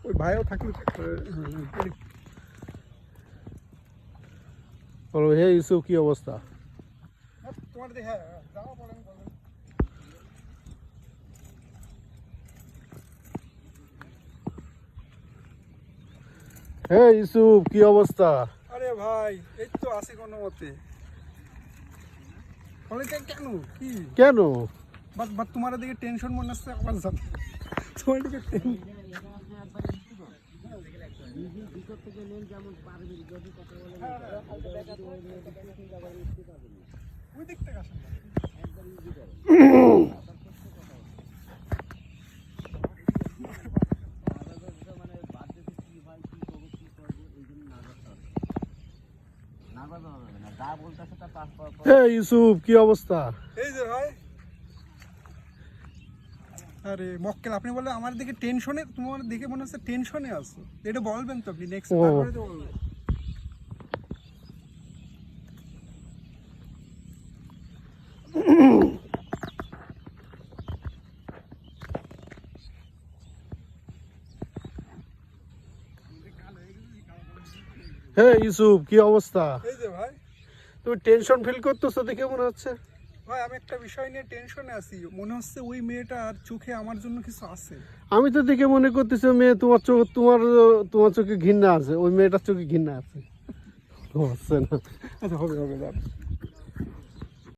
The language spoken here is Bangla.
ওই ভাইও থাকলে বলো হে ইউসুফ, কি অবস্থা? তোমার হ্যাঁ যাওয়া পড়েন বলেন। হে ইউসুফ, কি অবস্থা? আরে ভাই এই তো আছে কোনো মতে। বলে কেন কি কেন? বাট তোমার দিকে টেনশন মনে হচ্ছে আমার সাথে। তোমার দিকে ওই দিক থেকে আসেন। হে ইউসুফ, কি অবস্থা? এই যে ভাই, আরে মক্কেল আপনি বলে আমার দিকে টেনশনে, তোমার দিকে মনে হচ্ছে টেনশনে আছো, এটা বলবেন তো আপনি নেক্সট তারপরে তো বলবেন। হে ইউসুফ, কি অবস্থা? এই যে ভাই, তুমি টেনশন ফিল করতেছো দেখে মনে হচ্ছে। ভাই আমি একটা বিষয় নিয়ে টেনশনে আছি, মনে হচ্ছে ওই মেয়েটার চোখে আমার জন্য কিছু আছে। আমি তো দেখে মনে করতেছি ওই মেয়ে তোমার চোখ, তোমার চোখে ঘৃণা আছে, ওই মেয়েটার চোখে ঘৃণা আছে। হচ্ছে না। আচ্ছা হবে হবে।